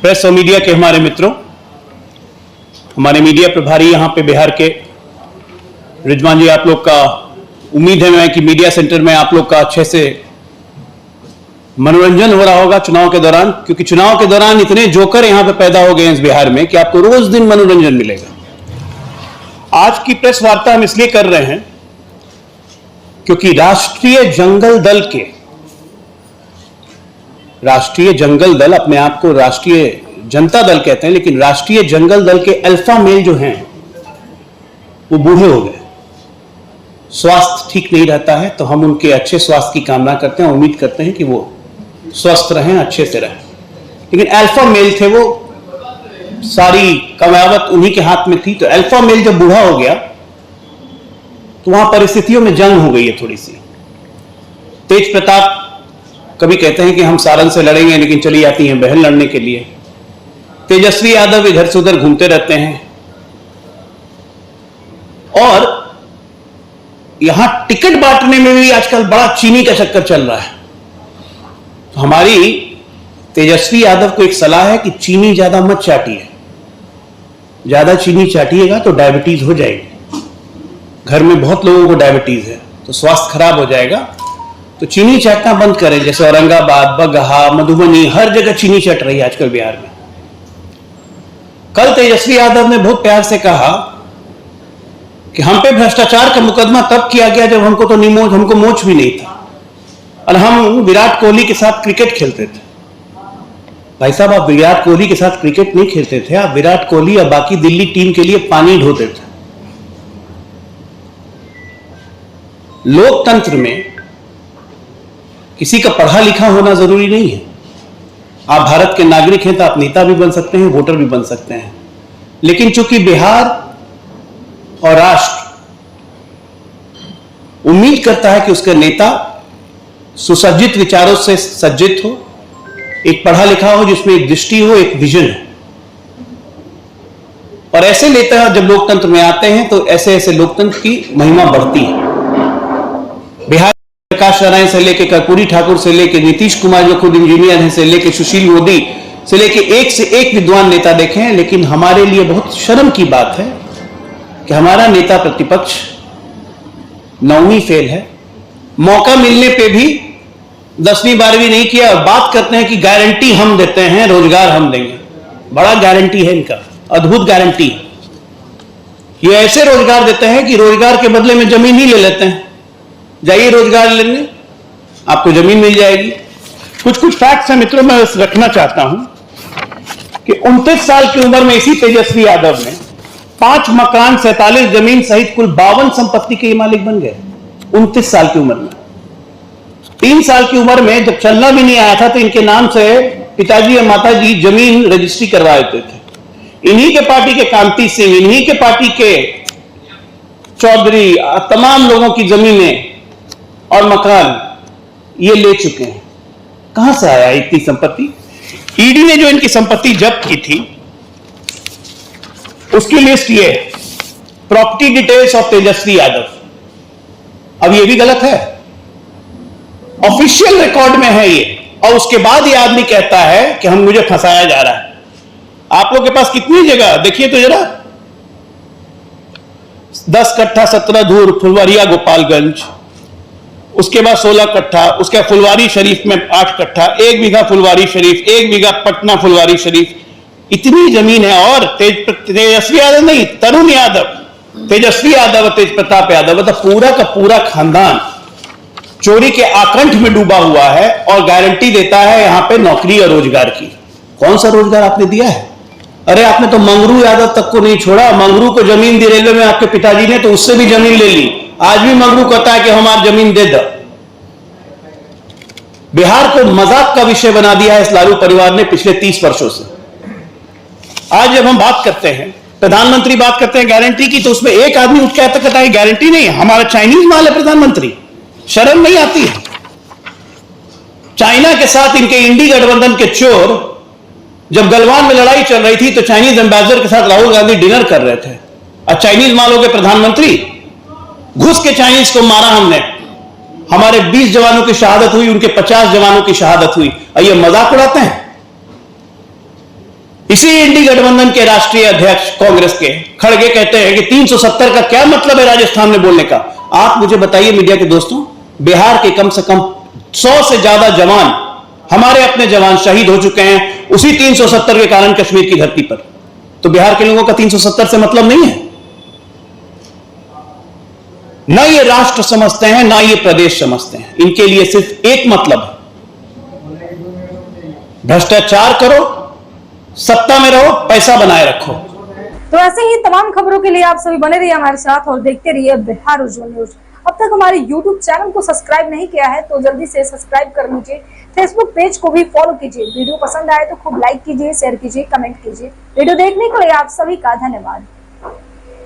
Press और media के हमारे मित्रों, हमारे मीडिया प्रभारी यहाँ पे बिहार के रिजवान जी, आप लोग का उम्मीद है कि मीडिया सेंटर में आप लोग का अच्छे से मनोरंजन हो रहा होगा चुनाव के दौरान, क्योंकि चुनाव के दौरान इतने जोकर यहां पे पैदा हो गए हैं इस बिहार में कि आपको रोज दिन मनोरंजन मिलेगा। आज की प्रेस वार्ता हम इसलिए कर रहे हैं क्योंकि राष्ट्रीय जंगल दल अपने आप को राष्ट्रीय जनता दल कहते हैं, लेकिन राष्ट्रीय जंगल दल के अल्फा मेल जो हैं वो बूढ़े हो गए, स्वास्थ्य ठीक नहीं रहता है, तो हम उनके अच्छे स्वास्थ्य की कामना करते हैं, उम्मीद करते हैं कि वो स्वस्थ रहें, अच्छे से रहें। लेकिन अल्फा मेल थे, वो सारी कमावत उन्हीं के हाथ में थी, तो अल्फा मेल जब बूढ़ा हो गया तो वहां परिस्थितियों में जंग हो गई है थोड़ी सी। तेज प्रताप कभी कहते हैं कि हम सारन से लड़ेंगे, लेकिन चली आती हैं बहन लड़ने के लिए। तेजस्वी यादव इधर से उधर घूमते रहते हैं और यहां टिकट बांटने में भी आजकल बड़ा चीनी का चक्कर चल रहा है। तो हमारी तेजस्वी यादव को एक सलाह है कि चीनी ज्यादा मत चाटिए, ज्यादा चीनी चाटिएगा तो डायबिटीज हो जाएगी। घर में बहुत लोगों को डायबिटीज है तो स्वास्थ्य खराब हो जाएगा, तो चीनी चाटना बंद करें। जैसे औरंगाबाद, बगहा, मधुबनी, हर जगह चीनी चट रही है आजकल बिहार में। कल तेजस्वी यादव ने बहुत प्यार से कहा कि हम पे भ्रष्टाचार का मुकदमा तब किया गया जब हमको मोच भी नहीं था और हम विराट कोहली के साथ क्रिकेट खेलते थे। भाई साहब, आप विराट कोहली के साथ क्रिकेट नहीं खेलते थे, आप विराट कोहली और बाकी दिल्ली टीम के लिए पानी ढोते थे। लोकतंत्र में किसी का पढ़ा लिखा होना जरूरी नहीं है। आप भारत के नागरिक हैं तो आप नेता भी बन सकते हैं, वोटर भी बन सकते हैं। लेकिन चूंकि बिहार और राष्ट्र उम्मीद करता है कि उसका नेता सुसज्जित विचारों से सज्जित हो, एक पढ़ा लिखा हो, जिसमें एक दृष्टि हो, एक विजन हो, और ऐसे नेता जब लोकतंत्र में आते हैं तो ऐसे ऐसे लोकतंत्र की महिमा बढ़ती है। बिहार प्रकाश नारायण से लेकर कर्पूरी ठाकुर से लेकर नीतीश कुमार जो खुद इंजीनियर हैं से लेकर सुशील मोदी से लेकर एक से एक विद्वान नेता देखे हैं। लेकिन हमारे लिए बहुत शर्म की बात है कि हमारा नेता प्रतिपक्ष 9वीं फेल है। मौका मिलने पे भी 10वीं 12वीं नहीं किया और बात करते हैं कि गारंटी हम देते हैं, रोजगार हम देंगे। बड़ा गारंटी है इनका, अद्भुत गारंटी। ये ऐसे रोजगार देते हैं कि रोजगार के बदले में जमीन ही ले लेते हैं। जाइए रोजगार लेने, आपको जमीन मिल जाएगी। कुछ फैक्ट्स हैं मित्रों, मैं रखना चाहता हूं कि 29 साल की उम्र में इसी तेजस्वी यादव ने 5 मकान, 47 जमीन सहित कुल 52 संपत्ति के मालिक बन गए 29 साल की उम्र में। 3 साल की उम्र में जब चलना भी नहीं आया था तो इनके नाम से पिताजी और माताजी जमीन रजिस्ट्री करवा देते थे। इन्हीं के पार्टी के कांति सिंह, इन्हीं के पार्टी के चौधरी, तमाम लोगों की जमीनें और मकान ये ले चुके हैं। कहां से आया इतनी संपत्ति? ईडी ने जो इनकी संपत्ति जब्त की थी उसकी लिस्ट ये, property details of Tejashwi Yadav. अब ये भी गलत है, ऑफिशियल रिकॉर्ड में है ये, और उसके बाद ये आदमी कहता है कि मुझे फंसाया जा रहा है। आप लोग के पास कितनी जगह देखिए तो जरा, 10 कट्ठा 17 धूर फुलवारिया गोपालगंज, उसके बाद 16 कट्ठा, उसके फुलवारी शरीफ में 8 कट्ठा, 1 बीघा फुलवारी शरीफ, 1 बीघा पटना फुलवारी शरीफ, इतनी जमीन है। और तेजस्वी यादव नहीं, तरुण यादव, तेजस्वी यादव, तेज प्रताप यादव, तो पूरा का पूरा खानदान चोरी के आकंठ में डूबा हुआ है और गारंटी देता है यहां पे नौकरी और रोजगार की। कौन सा रोजगार आपने दिया है? अरे आपने तो मंगरू यादव तक को नहीं छोड़ा। मंगरू को जमीन दी रेलवे में आपके पिताजी ने, तो उससे भी जमीन ले ली। आज भी मंगरू कहता है कि हम आप जमीन दे दो। बिहार को मजाक का विषय बना दिया है इस लालू परिवार ने पिछले 30 वर्षों से। आज जब हम बात करते हैं, प्रधानमंत्री बात करते हैं गारंटी की, तो उसमें एक आदमी उठ के आता कहता है गारंटी नहीं, हमारा चाइनीज माल है प्रधानमंत्री। शर्म नहीं आती है? चाइना के साथ इनके इंडी गठबंधन के चोर जब गलवान में लड़ाई चल रही थी तो चाइनीज एम्बेसडर के साथ राहुल गांधी डिनर कर रहे थे और चाइनीज मालों के प्रधानमंत्री। घुस के चाइनीज को मारा हमने, हमारे 20 जवानों की शहादत हुई, उनके 50 जवानों की शहादत हुई, और ये मजाक उड़ाते हैं। इसी इंडी गठबंधन के राष्ट्रीय अध्यक्ष कांग्रेस के खड़गे कहते हैं कि 370 का क्या मतलब है राजस्थान में बोलने का। आप मुझे बताइए मीडिया के दोस्तों, बिहार के कम से कम 100 से ज्यादा जवान, हमारे अपने जवान शहीद हो चुके हैं उसी 370 के कारण कश्मीर की धरती पर। तो बिहार के लोगों का 370 से मतलब नहीं है। ना ये राष्ट्र समझते हैं, ना ये प्रदेश समझते हैं। इनके लिए सिर्फ एक मतलब है, भ्रष्टाचार करो, सत्ता में रहो, पैसा बनाए रखो। तो ऐसे ही तमाम खबरों के लिए आप सभी बने रहिए हमारे साथ और देखते रहिए बिहार उज्जवल न्यूज। अब तक हमारे YouTube चैनल को सब्सक्राइब नहीं किया है तो जल्दी से सब्सक्राइब कर लीजिए। फेसबुक पेज को भी फॉलो कीजिए। वीडियो पसंद आए तो खूब लाइक कीजिए, शेयर कीजिए, कमेंट कीजिए। वीडियो देखने के लिए आप सभी का धन्यवाद।